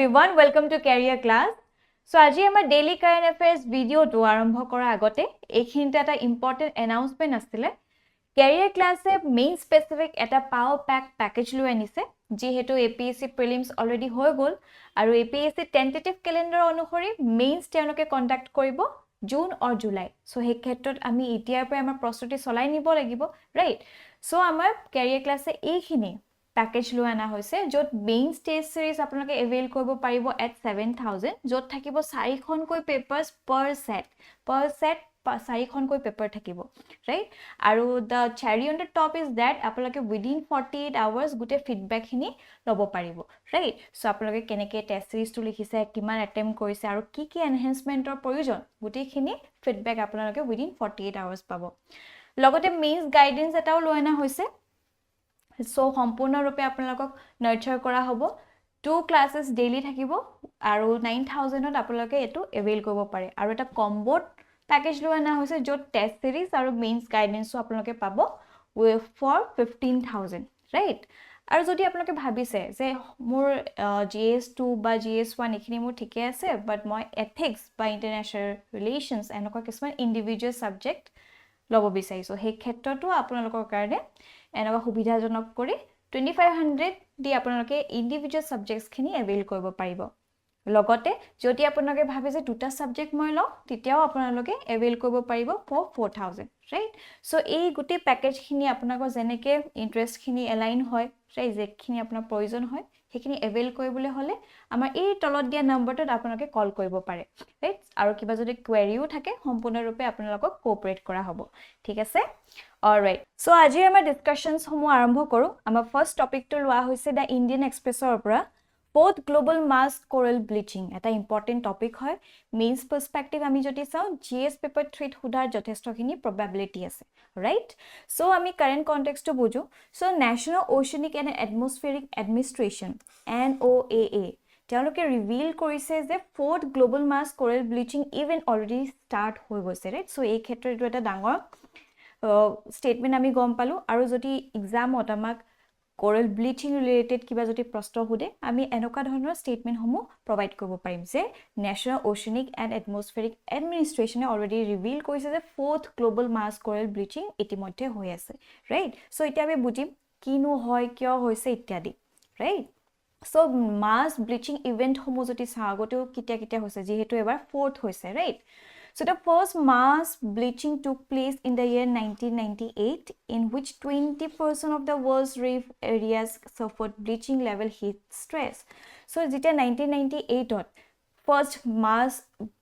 everyone, welcome to Career Class. So, আজি আমাৰ daily current affairs video to আৰম্ভ কৰা আগতে এইখিনিতে এটা important announcement আছিলে Career Class main specific এটা power pack package লৈ আনিছে যিহেতু APSC prelims already হৈ গল আৰু APSC tentative calendar অনুসৰি mains তেওঁলোকে conduct কৰিব জুন or জুলাই so সেই ক্ষেত্ৰত আমি এতিয়াৰ পৰা আমাৰ প্ৰস্তুতি চলাই নিব লাগিব right so আমাৰ Career Class এইখিনি package লৈ আনা হৈছে যত main stage series আপোনালোকে avail কৰিব পাৰিব at 7000 যত থাকিব 4 খনকৈ papers per set 4 খনকৈ paper থাকিব right আৰু the cherry on the top is that আপোনালোকে within 48 hours গুটে feedback খিনি লব পাৰিব right so আপোনালোকে কেনেকে test series টো লিখিছে কিমান attempt কৰিছে আৰু কি কি enhancementৰ প্ৰয়োজন গুটেখিনি feedback আপোনালোকে within 48 hours পাব লগতে mains guidance এটাও লৈ আনা হৈছে so সম্পূৰ্ণ ৰূপে আপোনালোকক নাৰ্চাৰ কৰা হ'ব 2 classes daily থাকিব আৰু 9000 ত আপোনালোকে এটো avail কৰিব পাৰে আৰু এটা combo package লৈ আনা হৈছে যত test series আৰু mains guidance আপোনালোকে পাব for 15000 right আৰু যদি আপোনালোকে ভাবিছে যে মোৰ GS2 বা GS1 এখিনি মোৰ ঠিকে আছে but মই ethics বা international relations এনেকুৱা কিছুমান individual subject লব বিচাৰিছো সেই ক্ষেত্ৰটো আপোনালোকৰ কাৰণে এনেকুৱা সুবিধাজনক কৰি 2500 দি আপোনালোকে ইন্ডিভিজুৱেল সাবজেক্টস খিনি এভেইল কৰিব পাৰিব লগতে যদি আপোনালোকে ভাবে যে দুটা সাবজেক্ট মই লওঁ তেতিয়াও আপোনালোকে এভেইল কৰিব পাৰিব for 4000 ৰাইট সো এই গুটি প্যাকেজ খিনি আপোনালোকৰ যেনেকে ইন্টাৰেষ্ট খিনি এলাইন হয় ৰাইট যেখিনি আপোনাৰ প্ৰয়োজন হয় সেইখিনি এভেইল কৰিবলৈ হলে আমাৰ এই তলত দিয়া নম্বৰটোত আপোনালোকে কল কৰিব পাৰে ৰাইট আৰু কিবা যদি কোৱেৰিও থাকে সম্পূৰ্ণৰূপে আপোনালোকক কোঅপাৰেট কৰা হ'ব ঠিক আছে অলৰাইট সো আজি আমাৰ ডিসকাশনস সমূহ আৰম্ভ কৰো আমাৰ ফাৰ্স্ট টপিকটো লোৱা হৈছে দা ইণ্ডিয়ান এক্সপ্ৰেছৰ পৰা Both global mass coral bleaching এটা important topic হয় means perspective আমি যদি চাও GS paper 3 হুদাৰ যথেষ্টখিনি probability আছে right so আমি current context to বুজো so National Oceanic and Atmospheric Administration NOAA তেওঁলোকে ৰিভিল কৰিছে যে fourth global mass coral bleaching event already start হৈ গৈছে right so এই ক্ষেত্ৰত এটা ডাঙৰ statement আমি গম পালো আৰু যদি এক্সামত আমাক coral bleaching related কিবা যদি প্ৰশ্ন हुदे আমি এনেকুৱা ধৰণৰ স্টেটমেন্ট সমূহ প্ৰভাইড কৰিব পাৰিম যে National Oceanic and Atmospheric Administration already reveal কৰিছে যে fourth global mass coral bleaching ইতিমধ্যে হৈ আছে ৰাইট সো এতিয়া আমি বুজিম কিনো হয় কিয় হৈছে ইত্যাদি right so mass bleaching event সমূহ যদি সাগতেও কিটা হৈছে যেহেতু এবাৰ fourth হৈছে right So the first mass bleaching took place in the year 1998 in which 20% of the world's reef areas suffered bleaching level heat stress. So যেতিয়া 1998 ত first mass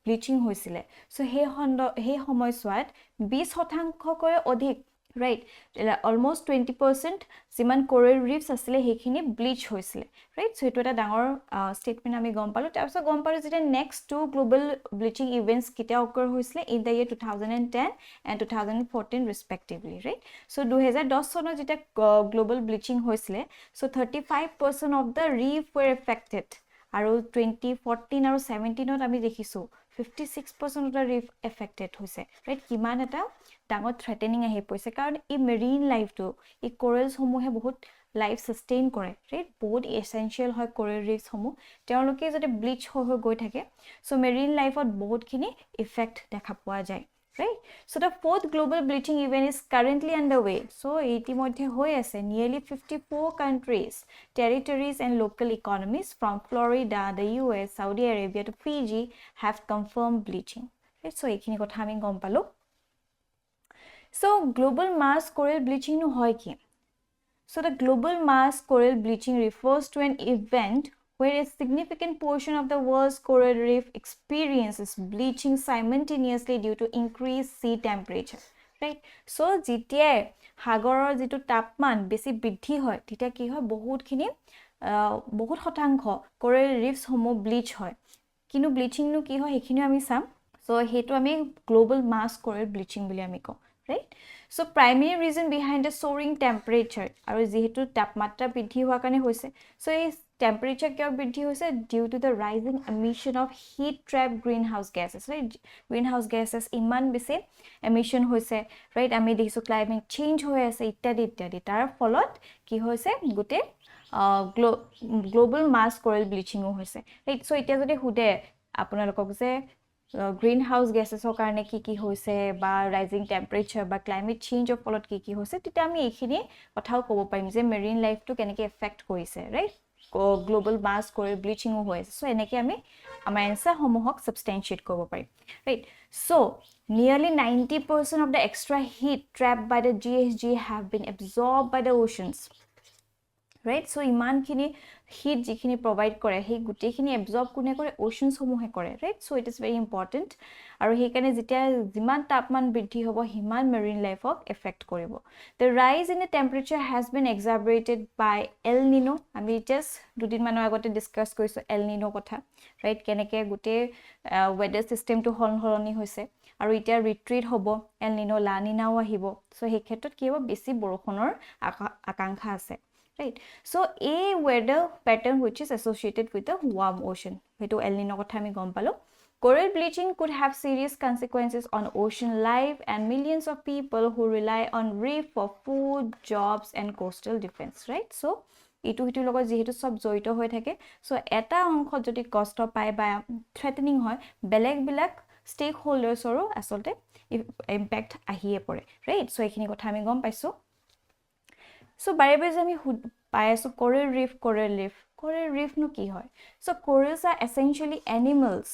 bleaching হৈছিলে so সেই সময়ছোৱাত 20% কৈ অধিক right almost 20% যিমান coral reefs আসলে হেখিনি bleach হৈছিলে right so এটো এটা ডাঙৰ স্টেটমেন্ট আমি গম পালো তাৰপিছত গম পালো যে next two global bleaching events কিটা occur হৈছিলে in the year 2010 and 2014 respectively right so 2010 চনত যেটা global bleaching হৈছিলে so 35% of the reef were affected আৰু 2014 আৰু 17 ত আমি দেখিছো 56% of the reef affected হৈছে right কিমান এটা ডাঙৰ থ্ৰেটেনিং আহি পইছে কাৰণ ই মেৰিন লাইফ টো ই কোৰালছ সমূহে বহুত লাইফ সাস্টেইন কৰে ৰাইট বহুত এসেনশিয়াল হয় কোৰাল ৰিফছ সমূহ তেওঁলোকে যদি ব্লিচ হৈ গৈ থাকে সো মেৰিন লাইফত বহুতখিনি ইফেক্ট দেখা পোৱা যায় right so the fourth global bleaching event is currently underway so ইতিমধ্যে হৈ আছে nearly 54 countries territories and local economies from Florida the US Saudi Arabia to Fiji have confirmed bleaching right so এইখিনি কথা আমি গম পালো so global mass coral bleaching no hoy ki so the global mass coral bleaching refers to an event where a significant portion of the world's coral reef experiences bleaching simultaneously due to increased sea temperature right so jitie সাগৰৰ যেটো তাপমান বেছি বৃদ্ধি হয় তেতিয়া কি হয় বহুত শতাংশ coral reefs সমূহ ব্লিচ হয় কিনো ব্লিচিং নো কি হয় হেখিনি আমি চাম so হেতু আমি global mass coral bleaching বুলি আমি কওঁ right so primary reason behind the soaring temperature আৰু যেহেতু তাপমাত্ৰা বৃদ্ধি হোৱা কাৰণে হৈছে so এই temperature কিয় বৃদ্ধি হৈছে due to the rising emission of heat trapped greenhouse gases right greenhouse gases ইমান বেছি emission হৈছে right আমি দেখিছো climate change হৈ আছে ইত্যাদি তাৰ ফলত কি হৈছে গুটে গ্লোবাল মাছ কোৰেল ব্লিচিঙো হৈছে ৰাইট সো এতিয়া যদি হুদে আপোনালোকক যে গ্ৰীণ হাউস গেছেছৰ কাৰণে কি হৈছে বা ৰাইজিং টেম্পাৰেচাৰ বা ক্লাইমেট চেঞ্জৰ ফলত কি হৈছে তেতিয়া আমি এইখিনি কথাও ক'ব পাৰিম যে মেৰিন লাইফটো কেনেকৈ এফেক্ট কৰিছে ৰাইট গ্লোবাল মাছ কোৰেল ব্লিচিঙো হৈ আছে সো এনেকৈ আমি আমাৰ এনসাৰ সমূহক সাবস্টেনশিয়েট কৰিব পাৰিম right so nearly 90% of the extra heat trapped by the GHG have been absorbed by the oceans right so iman khini heat jikhini provide kore he guti khini absorb kune kore oceans homohe kore right so it is very important aru he kane jitia jiman tapman bridhi hobo himan marine life ok effect koribo the rise in the temperature has been exacerbated by El Niño ami just dudin manor agote discuss koiso El Niño kotha right keneke guti weather system to holholoni hoise আৰু ইতিয়া retreat হ'ব L নিনো লা নিনাও আহিব so সেই ক্ষেত্ৰত কি হ'ব বেছি বৰষুণৰ আকাংক্ষা আছে right so a weather pattern which is associated with the warm ocean hetu el nino kotha ami gom palo coral bleaching could have serious consequences on ocean life and millions of people who rely on reef for food jobs and coastal defense right so ইটো হিটো লগত যেহেতু সব জড়িত হৈ থাকে so এটা অংশ যদি কষ্ট পায় বা থ্ৰেটেনিং হয় বেলেগ বেলেগ স্টেক হোল্ডাৰ্ছৰো আসলতে ইম্প্যাক্ট আহিয়ে পৰে ৰাইট সো এইখিনি কথা আমি গম পাইছো সো বাইবে যে আমি পাই আছো coral reef নো কি হয় so corals are essentially animals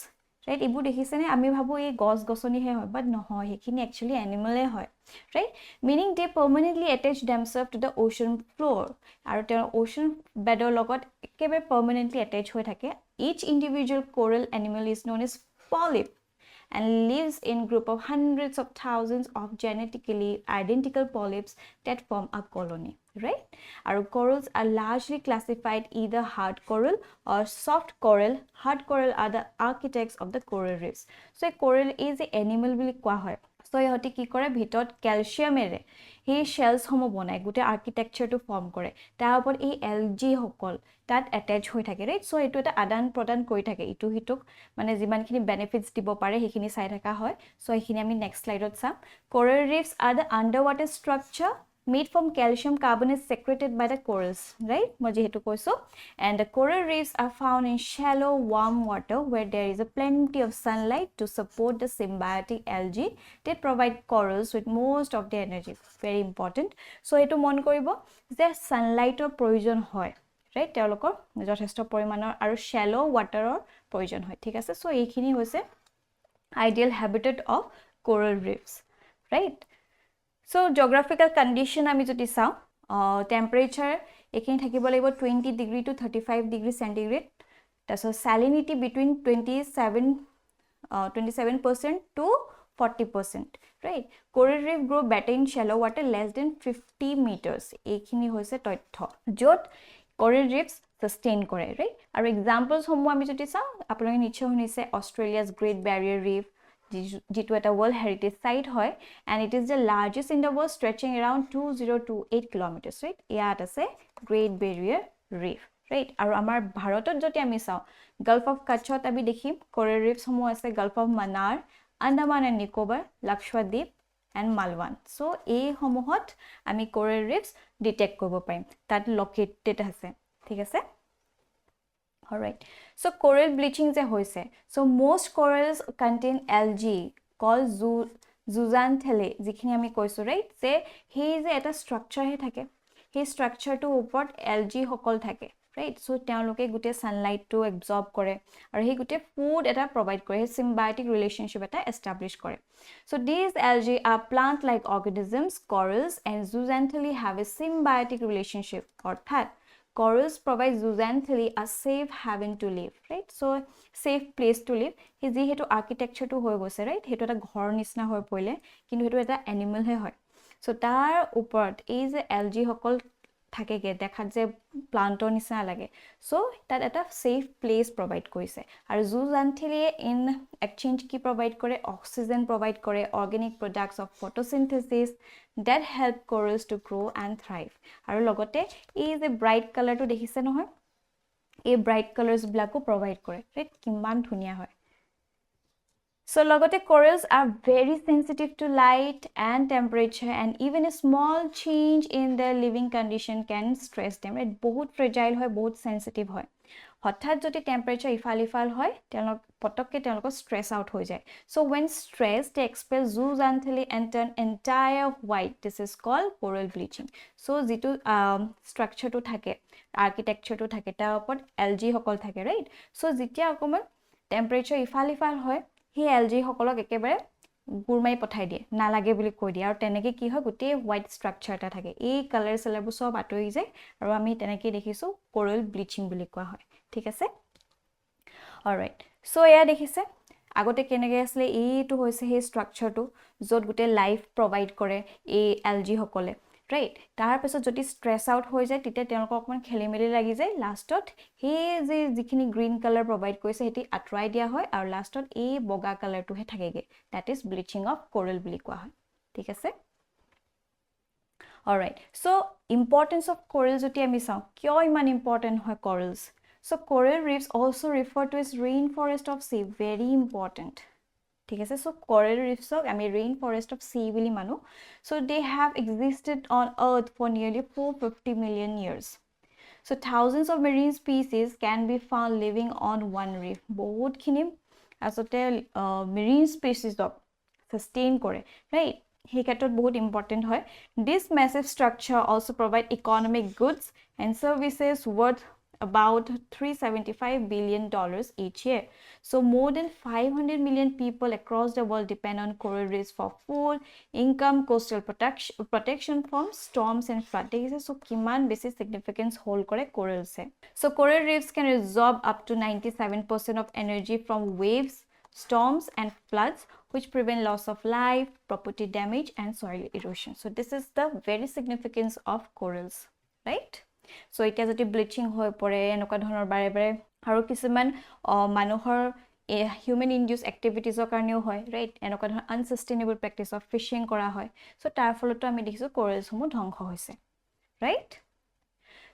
right Ibu দেখিছেনে আমি ভাবো এই গছ গছনি হে হয় বাট নহয় হেখিনি actually animal এ হয় right meaning they permanently attach themselves to the ocean floor আৰু তেওঁ ocean bedৰ লগত একেবাৰে permanently attach হৈ থাকে each individual coral animal is known as polyp and lives in group of hundreds of thousands of genetically identical polyps that form a colony right our corals are largely classified either hard coral or soft coral hard coral are the architects of the coral reefs so a coral is an animal বুলি কোৱা হয় so ইহতি কি কৰে ভিতৰত calcium এৰে হে shells হমো বনায় গুটে architecture two form কৰে তাৰ ওপৰত এই এলজি হকল তাত অ্যাটাচ হৈ থাকে ৰাইট সো এটো এটা আদান প্ৰদান কৰি থাকে ইটো হিতুক মানে যিমানখিনি বেনিফিটস দিব পাৰে হেখিনি চাই থাকা হয় সো এইখিনি আমি নেক্সট স্লাইডত চাম coral reefs are the underwater structure made from calcium carbonate secreted by the corals right মই যেহেতু কৈছো and the coral reefs are found in shallow warm water where there is a plenty of sunlight to support the symbiotic algae that provide corals with most of their energy very important so etu mon koribo je sunlight or provision hoy right তেওঁলোকৰ যথেষ্ট পৰিমাণৰ আৰু shallow water or provision হয় ঠিক আছে so এইখিনি হৈছে ideal habitat of coral reefs right so geographical condition ami jodi saw temperature ekhini thakibo lagibo 20 degree to 35 degree centigrade taso salinity between 27% to 40% right coral reef grow better in shallow water less than 50 meters ekhini hoise tothyo jot coral reefs sustain kore right aru examples homo ami jodi saw apologe niche hunise Australia's Great Barrier Reef jitu eta world heritage site hoy and it is the largest in the world stretching around 2028 kilometers right iat ase Great Barrier Reef right aru amar bharatot joti ami saw Gulf of Kachot abi dekhim coral reefs homo ase Gulf of Mannar Andaman and Nicobar Lakshadweep and Malwan so ei homohot ami coral reefs detect koribo parim tat located ase thik ase all right so coral bleaching je hoise so most corals contain algae called zooxanthellae jikhini ami koiso right se he je eta structure he thake he structure to uport algae hokol thake right so তেওঁলোকে গুটে sunlight to absorb কৰে আৰু হে গুটে food এটা provide কৰে symbiotic relationship এটা establish কৰে so these algae are plant like organisms corals and zooxanthellae have a symbiotic relationship অৰ্থাৎ corals provide zooxanthellae a safe haven to live right so safe place to live he ji hetu architecture to hoy gose right hetu eta ghor nisna hoy poile kintu hetu eta animal he hoy so tar uport ei je algae hokol থাকে গে দেখাত যে প্লান্টৰ নিচিনা লাগে so তাত এটা safe place provide কৰিছে আৰু জুজআন্থেলিয়ে ইন এক্সচেঞ্জ কি প্ৰভাইড কৰে অক্সিজেন প্ৰভাইড কৰে organic products of photosynthesis that help corals to grow and thrive আৰু লগতে এই যে ব্ৰাইট কালাৰটো দেখিছে নহয় এই ব্ৰাইট কালাৰস ব্ল্যাকো প্ৰভাইড কৰে ৰাইট কিমান ধুনিয়া হয় So logote corals are very sensitive to light and temperature, and even a small change in their living condition can stress them, right? Bahut fragile hoy, bahut sensitive hoy. হঠাৎ যদি temperature ইফাল ইফাল হয় তেওঁলোক পটককৈ তেওঁলোকৰ ষ্ট্ৰেছ আউট হৈ যায় so when stressed they expel zooxanthellae and turn entire white. This is called coral bleaching. So যিটো ষ্ট্ৰাকচাৰটো থাকে আৰ্কিটেকচাৰটো থাকে তাৰ ওপৰত এলজি সকল থাকে ৰাইট সো যেতিয়া অকমান টেম্পাৰেচাৰ ইফাল ইফাল হয় সেই এলজি সকলক একেবাৰে গুৰমাই পঠাই দিয়ে নালাগে বুলি কৈ দিয়ে আৰু তেনেকৈ কি হয় গোটেই হোৱাইট ষ্ট্ৰাকচাৰ এটা থাকে এই কালাৰ চেলাৰবোৰ সব আঁতৰি যায় আৰু আমি তেনেকৈ দেখিছোঁ কোৰেল ব্লিচিং বুলি কোৱা হয় ঠিক আছে অলৰাইট সো এয়া দেখিছে আগতে কেনেকৈ আছিলে এইটো হৈছে সেই ষ্ট্ৰাকচাৰটো য'ত গোটেই লাইফ প্ৰভাইড কৰে এই এলজি সকলে ৰাইট তাৰ পিছত যদি ষ্ট্ৰেছ আউট হৈ যায় তেতিয়া তেওঁলোকক অকমান খেলিমেলি লাগি যায় লাষ্টত সেই যিখিনি গ্ৰীণ কালাৰ প্ৰভাইড কৰিছে সেটি আঁতৰাই দিয়া হয় আৰু লাষ্টত এই বগা কালাৰটোহে থাকেগে that is bleaching of coral বুলি কোৱা হয় ঠিক আছে alright so importance of coral যদি আমি চাওঁ কিয় ইমান ইম্পৰ্টেন্ট হয় কোৰেলছ So coral reefs also referred to as rainforest of sea, very important. ঠিক আছে so coral reefs আমি rainforest of sea বুলি মানো so they have existed on earth for nearly 450 million years. So thousands of marine species can be found living on one reef. বহুত খিনি আসতে marine species sustain কৰে right সেই ক্ষেত্ৰত বহুত ইম্পৰ্টেন্ট হয় this massive structure also provide economic goods and services worth about $375 billion each year. So more than 500 million people across the world depend on coral reefs for food, income, coastal protection from storms and flood. So kiman basic significance hold kore corals hai. So coral reefs can absorb up to 97% of energy from waves, storms and floods, which prevent loss of life, property damage and soil erosion. So this is the very significance of corals, right? So এতিয়া যদি bleaching হৈ পৰে এনেকুৱা ধৰণৰ বাৰে বাৰে আৰু কিছুমান মানুহৰ হিউমেন ইনডিউস এক্টিভিটিজৰ কাৰণেও হয় ৰাইট এনেকুৱা ধৰণৰ আনসাস্টেইনেবল প্ৰেক্টিছ অফ ফিশিং কৰা হয় সো তাৰ ফলতো আমি দেখিছো কোৰেলছসমূহ ধ্বংস হৈছে right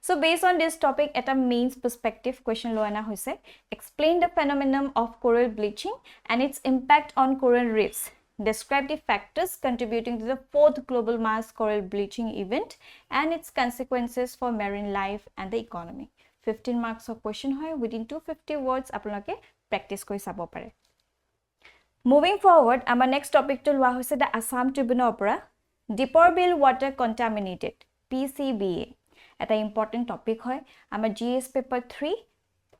So based on this topic at a mains perspective question loana hoise explain the phenomenon of coral bleaching and its impact on coral reefs. Describe the factors contributing to the 4th global mass coral bleaching event and its consequences for marine life and the economy. 15 marks of question hoy within 250 words apnaloke practice koi sabo pare. Moving forward our next topic to lua hoise the Assam Tribunal opera Dipperbill water contaminated PCBA. Eta important topic hoy amar GS paper 3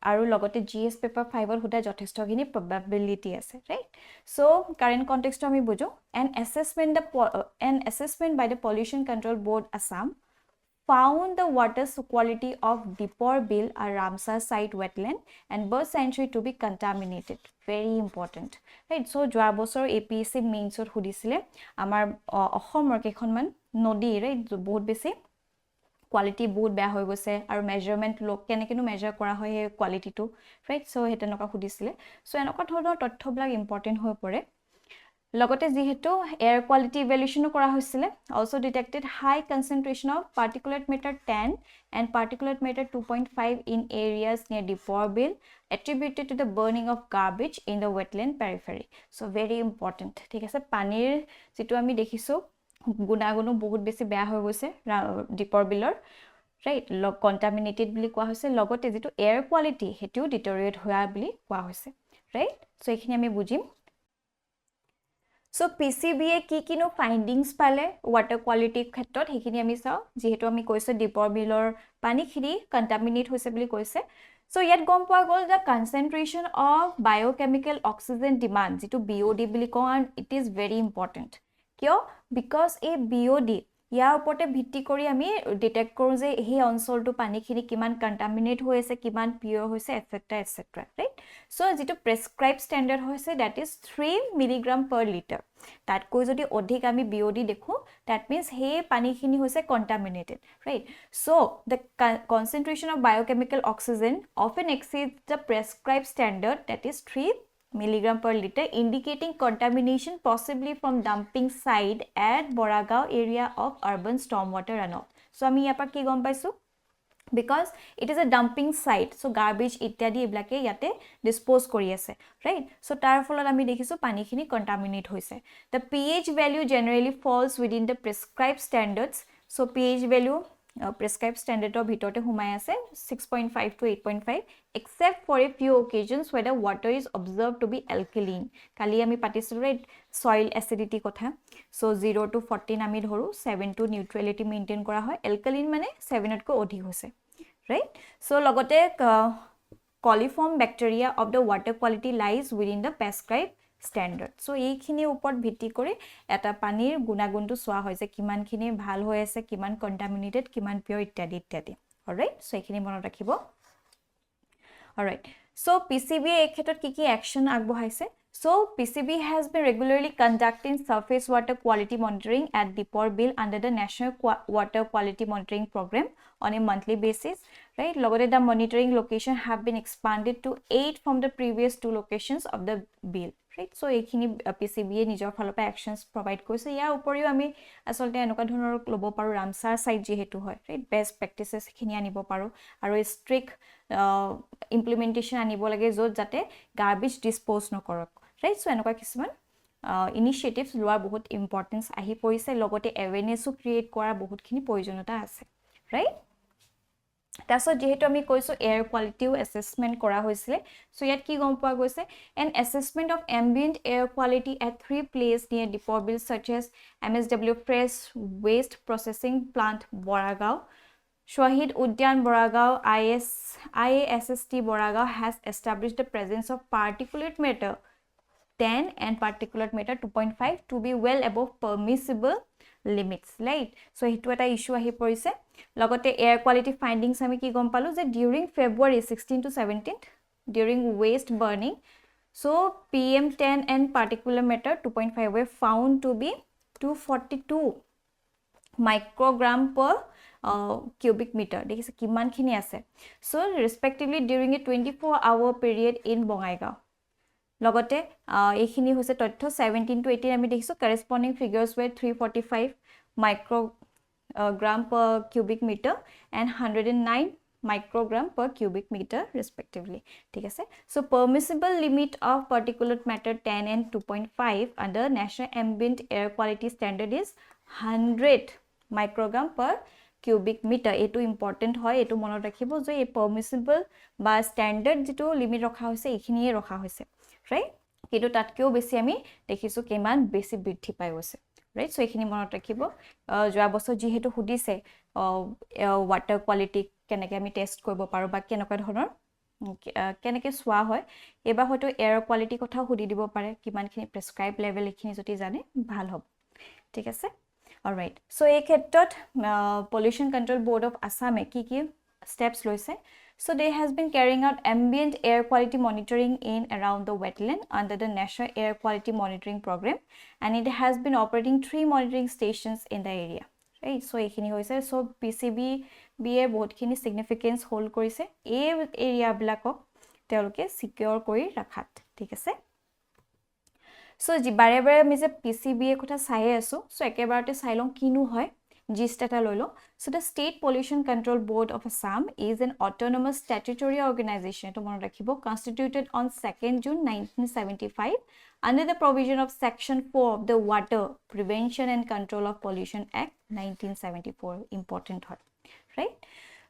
আৰু লগতে GS paper 5 ৰ huda যথেষ্টখিনি probability আছে right so current context আমি বুজো an assessment by the pollution control board Assam found the water quality of Dipperbill a Ramsar site wetland and bird sanctuary to be contaminated very important right so যোৱা বছৰ APSC mains ৰ হুদিছিলে আমাৰ অসমৰ কেখনমান নদী right বহুত বেছি quality বহুত বেয়া হৈ গৈছে আৰু মেজাৰমেন্ট লোক কেনেকেনো মেজাৰ কৰা হয় এই কোৱালিটিটো ৰাইট সো হেতে নকা খুদিছিলে সো এনেকুৱা ধৰণৰ তথ্যবিলাক ইম্পৰ্টেন্ট হৈ পৰে লগতে যেহেতু এয়াৰ কোৱালিটি ইভ্যালুয়েশন কৰা হৈছিলে also detected high concentration of particulate matter 10 and particulate matter 2.5 in areas near Dipperbill attributed to the burning of garbage in the wetland periphery so very important ঠিক আছে পানীৰ যেটো আমি দেখিছো গুণাগুণো বহুত বেছি বেয়া হৈ গৈছে ডিপাৰবিলৰ ৰাইট কন্টামিনেটেড বুলি কোৱা হৈছে লগতে যেটো এয়াৰ কোৱালিটি হেটিও ডিটেৰিয়েট হোৱা বুলি কোৱা হৈছে ৰাইট সো এইখিনি আমি বুজিম সো PCBA কি কিনো ফাইন্ডিংস পালে ওয়াটাৰ কোৱালিটি ক্ষেত্ৰত হেখিনি আমি চাও যেহেতু আমি কৈছো ডিপাৰবিলৰ পানীখিনি কন্টামিনেট হৈছে বুলি কৈছে So yet gom poa gol the concentration of biochemical oxygen demand যেটো BOD বুলি কও and it is very important কিয় because a BOD ইয়াৰ ওপৰতে ভিত্তি কৰি আমি ডিটেক্ট কৰো যে এই অঞ্চলটো পানীখিনি কিমান কন্টামিনেট হৈছে কিমান পিওৰ হৈছে এটসেট্ৰা এটসেট্ৰা ৰাইট সো যেটো প্ৰেসক্ৰাইব ষ্টেণ্ডাৰ্ড হৈছে that is 3 milligram per litre তাত কৈ যদি অধিক আমি BOD দেখো that means হে পানীখিনি হৈছে contaminated right so the concentration of biochemical oxygen often exceeds the prescribed standard that is 3 milligram per liter indicating contamination possibly from dumping site at Boragao area of urban stormwater runoff so ami yapa ki gom paisu because it is a dumping site, so garbage ityadi eblake yate dispose kori ase, right? So tar folat ami dekhisu pani khini contaminate hoise. The pH value generally falls within the prescribed standards. So pH value prescribed standard of bhitote humai ase 6.5 to 8.5, except for a few occasions where the water is observed to be alkaline. Kali ami patisilu, right? Soil acidity kotha. So 0 to 14 ami dhoru, 7 to neutrality maintain kora hoy. Alkaline mane 7 otko odhik hoise, right? So logote coliform bacteria of the water quality lies within the prescribed standard. So ei khini upor bhitti kori eta panir gunaguntu soa hoy je kiman khini bhal hoy ase, kiman contaminated, kiman pure ityadi ityadi. All right, so ei khini monot rakhibo. All right, so PCB ei khetot ki action agbohaise. So PCB has been regularly conducting surface water quality monitoring at Deepor Bill under the National Water Quality Monitoring Program on a monthly basis, right? Logote the monitoring location have been expanded to 8 from the previous 2 locations of the bill, right? So ekhini PCB e nijor phalopa actions provide koise. Ya uporiu ami asolte enuka dhonor lobo paru Ramsar site je hetu hoy, right? Best practices khini anibo paru aru strict implementation anibo lage jot jate garbage dispose nokorok, right? So enuka kisuman initiatives loa bahut importance ahi poise, logote awareness create kora bahut khini proyojonota ase, right? Taso jehetu ami koiso air quality assessment kora hoisile. So yat ki gom poa goise, an assessment of ambient air quality at 3 places near Deepor Bill, such as MSW Fresh Waste Processing Plant Boragao, Shahid Udyan Boragao, IASST Boragao, has established the presence of particulate matter 10 and particulate matter 2.5 to be well above permissible limits, right? So hitu eta issue ahi porise. Logote air quality findings ami ki gom palu je during February 16 to 17 during waste burning, so PM10 and particulate matter 2.5 were found to be 242 microgram per cubic meter. Dekhise kiman khini ase. So respectively during a 24-hour period in Bongaigaon. Logote ekhini hoise totho 17 to 18 ami dekhisu corresponding figures were 345 microgram per cubic meter and 109 microgram per cubic meter respectively, thik ase. So permissible limit of particulate matter 10 and 2.5 under National Ambient Air Quality Standard is 100 microgram per cubic meter. Etu important hoy, etu monot rakhibo je e permissible ba standard jitu limit rakha hoise ekhini rakha hoise, right? Kitu tatkeo besi ami dekhisu kiman besi bridhi pai gose, right? So ekhini monot rakhibo. Joa boso ji hetu hudise water quality keneke ami test koribo paro ba kenoka dhonor keneke swa hoy, eba hoto air quality kotha hudi dibo pare, kiman khini prescribed level ekhini joti jane bhal hob, thik ase. All right, so ei khetot Pollution Control Board of Assam ki steps loise. So they has been carrying out ambient air quality monitoring in around the wetland under the National Air Quality Monitoring Program, and it has been operating 3 monitoring stations in the area, right? So ekhini hoise. So PCB BA bahut khini significance hold korise ei area blakok teloke secure kori rakhat, thik ase. So bare bare ami je PCB e kotha sai asu, so ekebarate sailong kinu hoy gist eta loilo. So the State Pollution Control Board of Assam is an autonomous statutory organization to mono rakhibo, constituted on 2nd June 1975 under the provision of Section 4 of the Water Prevention and Control of Pollution Act 1974. Important hoy, right?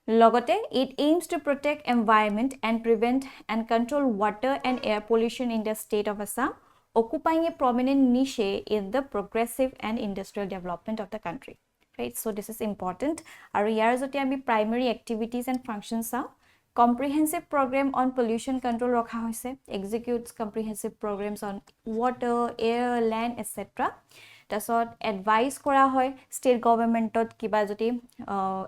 Logote it aims to protect environment and prevent and control water and air pollution in the state of Assam, occupying a prominent niche in the progressive and industrial development of the country, right? So this is important. Aru yar joti ami primary activities and functions are comprehensive program on pollution control rakha hoise, executes comprehensive programs on water, air, land, etc. Tasot advice kora hoy state government tot kiba joti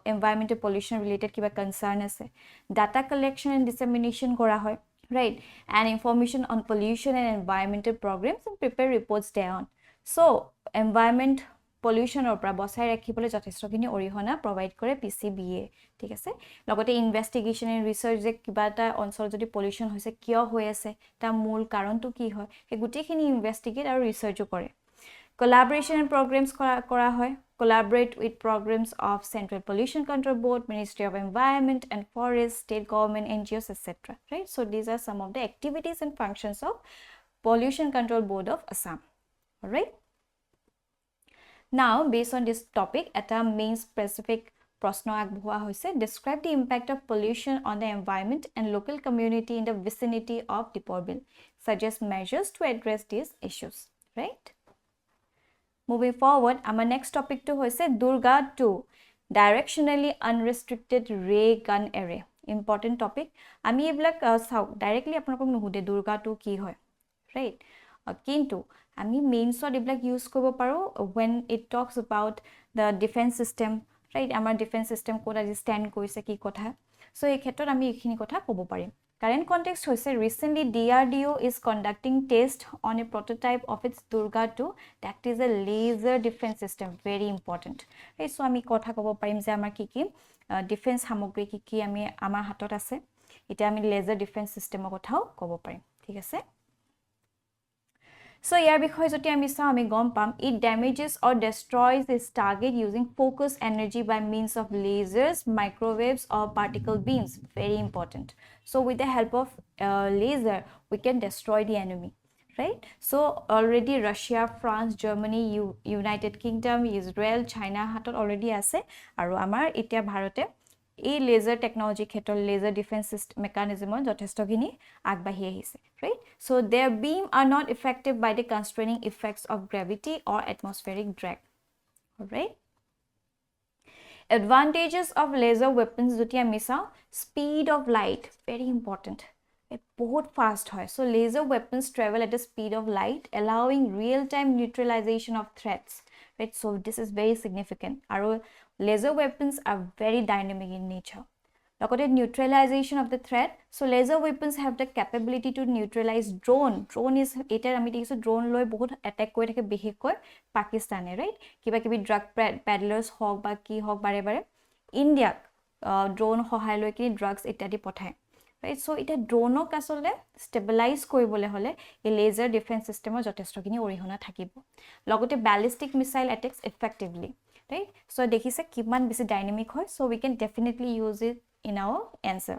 environmental pollution related kiba concern ase, data collection and dissemination kora hoy, right? And information on pollution and environmental programs and prepare reports thereon. So environment pollution or pra bosai rakhibole jothesho kini orihona provide kore PCBA, thik ase. Logote investigation and research je kiba ta onsol jodi pollution hoise kyo hoy ase ta mool karon tu ki hoy e guti khini investigate aru research kore. Collaboration and programs kora hoy. collaborate with programs of Central Pollution Control Board, Ministry of Environment and Forest, state government, NGOs, etc. Right? So these are some of the activities and functions of Pollution Control Board of Assam. All right? Now, based on this topic, eta main specific prashno agbhoa hoise, describe the impact of pollution on the environment and local community in the vicinity of Deepor Bill. Suggest measures to address these issues. Right? Moving forward, our next topic to hoise Durga 2, directionally unrestricted ray gun array. Important topic. Ami eblak directly apnakok nuhude Durga 2 ki hoy. Right? Kintu আমি মেইনছত এবিলাক use কৰিব পাৰো when it talks about the defense system, right? আমাৰ defense system code আজি stand কৰিছে কি কথা, so এই ক্ষেত্ৰত আমি এইখিনি কথা ক'ব পাৰিম. Current context হৈছে recently DRDO is conducting test on a prototype of its Durga 2 that is a laser defense system, very important, right? So আমি কথা ক'ব পাৰিম যে আমাৰ কি কি ডিফেন্স সামগ্ৰী কি কি আমি আমাৰ হাতত আছে, এটা আমি laser defense system কথাও ক'ব পাৰিম, ঠিক আছে? So ইয়াৰ বিষয়ে যদি আমি চাওঁ আমি গম পাম it damages or destroys its target using focused energy by means of lasers, microwaves or particle beams, very important. So with the help of laser we can destroy the enemy, right? So already Russia, France, Germany, United Kingdom, Israel, China hatot already ase aru amar etia bharote এই laser technology ক্ষেত্ৰত laser defense system mechanism যথেষ্টখিনি আগবাঢ়ি আহিছে, right? So their beam are not effective by the constraining effects of gravity or atmospheric drag. All right? Advantages of laser weapons যদি আমি চাওঁ, speed of light, very important. বহুত fast হয়. So laser weapons travel at the speed of light, allowing real-time neutralization of threats. Right? So this is very significant. Aru laser weapons are very dynamic in nature. Lokote neutralization of the threat. So laser weapons have the capability to neutralize drone. Drone is eta ami dekisu drone loi bahut attack koi thake behikoi Pakistan, right? Kiba kibi drug peddlers hok ba ki hok bare bare India drone hohai loi ki drugs ityadi pothai. Right? So এটা ড্ৰোনক আসলে stabilise কৰিবলৈ হলে এই laser defence সিস্টেমৰ যথেষ্টখিনি অৰিহণা থাকিব, লগতে ballistic missile attacks effectively, right? So দেখিছে কিমান বেছি ডাইনামিক হয়, so we can definitely use it in our answer.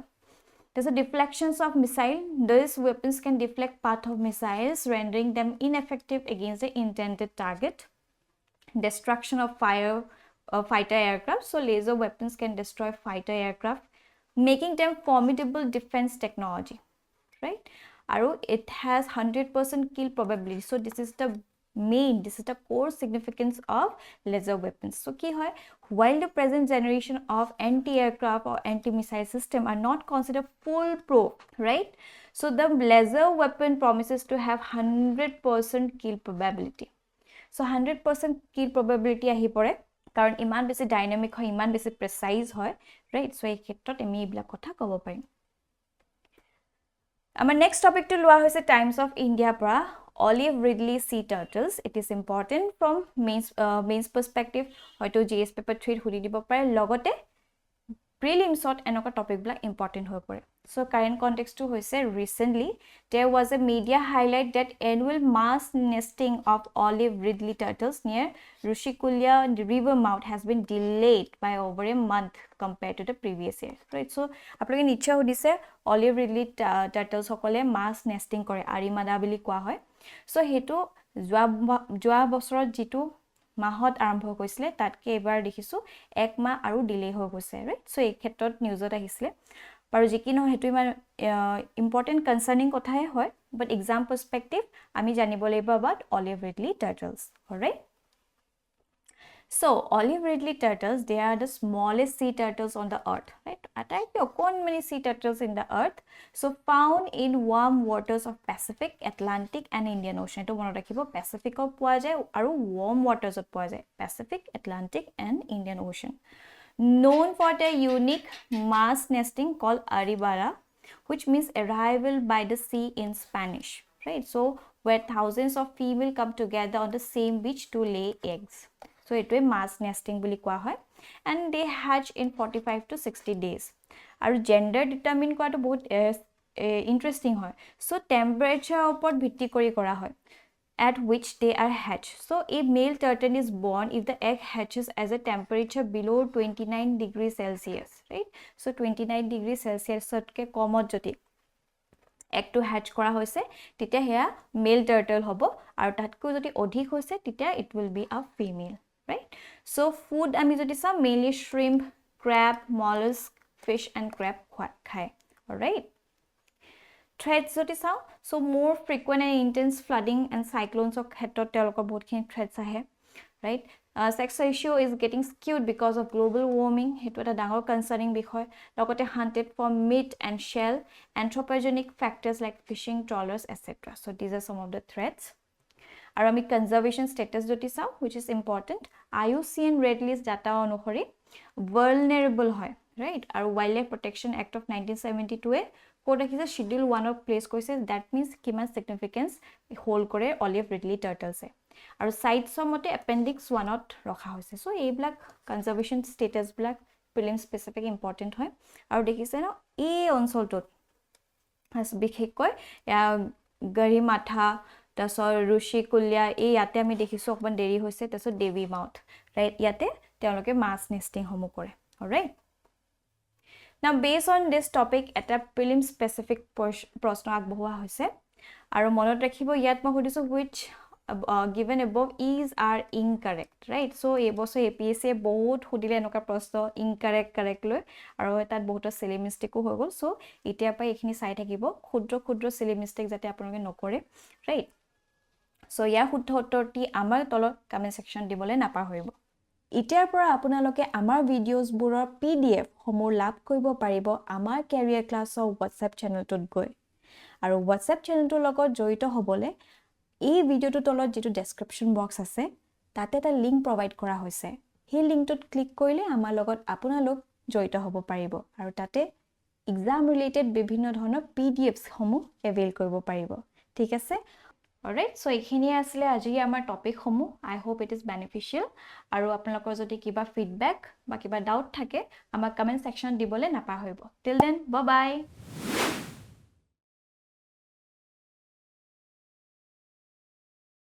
There's a deflections of missile. These weapons can deflect part of missiles, rendering them ineffective against the intended target. Destruction of fighter aircraft. So laser weapons can destroy fighter aircraft, making them formidable defense technology, right? Aru it has 100% kill probability. So this is the core significance of laser weapons. So ki hoy, while the present generation of anti-aircraft or anti-missile system are not considered foolproof, right? So the laser weapon promises to have 100% kill probability. So 100% kill probability ahi pore কাৰণ ইমান বেছি dynamic হয়, ইমান বেছি প্ৰেসাইজ হয়, right? So এই ক্ষেত্ৰত আমি এইবিলাক কথা ক'ব পাৰিম। আমাৰ নেক্সট টপিকটো লোৱা হৈছে টাইমছ অফ ইণ্ডিয়া পৰা Olive Ridley sea turtles. It is important from mains perspective, হয়তো GS paper 3 হুৰি দিব পাৰে, লগতে প্ৰিলিমছত এনেকুৱা টপিকবিলাক ইম্পৰ্টেণ্ট হৈ পৰে। So current context to hoise recently there was a media highlight that annual mass nesting of olive ridley turtles near Rushikulia river mouth has been delayed by over a month compared to the previous year, right? So aploke niche hodise olive ridley turtles hokole mass nesting kore arimada bili koa hoy, so hetu joa bosorot jitu মাহত আৰম্ভ হৈছিলে তাতকে এবাৰ দেখিছো এক মাহ আৰু delay হৈ গৈছে, ৰাইট? সো এই ক্ষেত্ৰত নিউজত আহিছিলে বাৰু যি কি নহয় হেতু ইমান ইম্পৰ্টেন্ট কনসাৰ্নিং কথাই হয়, বাট এক্সাম পার্সপেক্টিভ আমি জানিব লাগিব about olive ridley turtles. All right? So olive ridley turtles, they are the smallest sea turtles on the earth, right? Attack many sea turtles in the earth, so found in warm waters of Pacific, Atlantic and Indian Ocean. To mone rakhibo Pacific of poa jay aru warm waters of poa jay, Pacific, Atlantic and Indian Ocean. Known for their unique mass nesting called aribara, which means arrival by the sea in Spanish, right? So where thousands of female come together on the same beach to lay eggs. So it is mass nesting buli koa hoy, and they hatch in 45 to 60 days. Aru gender determine koa to bahut interesting hoy. So temperature upor bhitti kori kora hoy. at which they are hatched. So a male turtle is born if the egg hatches as a temperature below 29 degrees Celsius, right? So 29 degrees Celsius ke komot joti egg to hatch kora hoise titia heya male turtle hobo aru tatko jodi odhik hoise titia it will be a female, right? So food ami jodi sa mainly shrimp, crab, mollusk, fish and crab khai. All right, threats jodi sao, so more frequent and intense flooding and cyclones of khetot telokor bahut khin threats ahe, right? Sex ratio is getting skewed because of global warming. Hetu eta dangor concerning bishoy. Logote hunted for meat and shell, anthropogenic factors like fishing trawlers, etc. So these are some of the threats. Aru ami conservation status joti sao, which is important. IUCN red list data anuhori vulnerable hoy, right? Aru Wildlife Protection Act of 1972 e ko rakhise schedule 1 of place koise, that means kiman significance hold kore olive ridley turtles e. Aru sites mote appendix 1 ot rakha hoise. So ei black conservation status black prelim specific important hoy. Aru dekhise no ei onsol tot as bikhekkoi gari matha tasor rushi kulya ei yate ami dekhisu okban deri hoise, tasor devi mouth, right? Yate teoloke mass nesting homu kore. All right, now based on this topic eta prelim specific proshno agbohua hoise aru monot rakhibo yat ma hudisu which given above is are incorrect, right? So ei boso APSC bahut hudile enoka proshno incorrect correct loi aru etat bahut silly mistake ho gol. So etia pai ekhini sai thakibo khudro silly mistake jate apunoke nokore, right? So ya hudhototi amar tolot comment section dibole napar hoibo. ইতিয়াৰ পৰা আপোনালোকে আমাৰ ভিডিঅ'ছবোৰৰ PDF সমূহ লাভ কৰিব পাৰিব আমাৰ career ক্লাছৰ WhatsApp চেনেলটোত গৈ। আৰু WhatsApp চেনেলটোৰ লগত জড়িত হ'বলৈ এই ভিডিঅ'টোৰ তলত যেটো ডেসক্ৰিপচন বক্স আছে তাতে এটা লিংক প্ৰভাইড কৰা হৈছে। সেই লিংকটোত ক্লিক কৰিলে আমাৰ লগত আপোনালোক জড়িত হ'ব পাৰিব আৰু তাতে এক্সাম ৰিলেটেড বিভিন্ন ধৰণৰ PDFs সমূহ এভেইল কৰিব পাৰিব। ঠিক আছে? Alright, so ekhini asile aji amar topic homu. I hope it is beneficial. Aru apnalokor jodi kiba feedback ba kiba doubt thake amar comment section dibole napa hoibo. Till then, bye bye.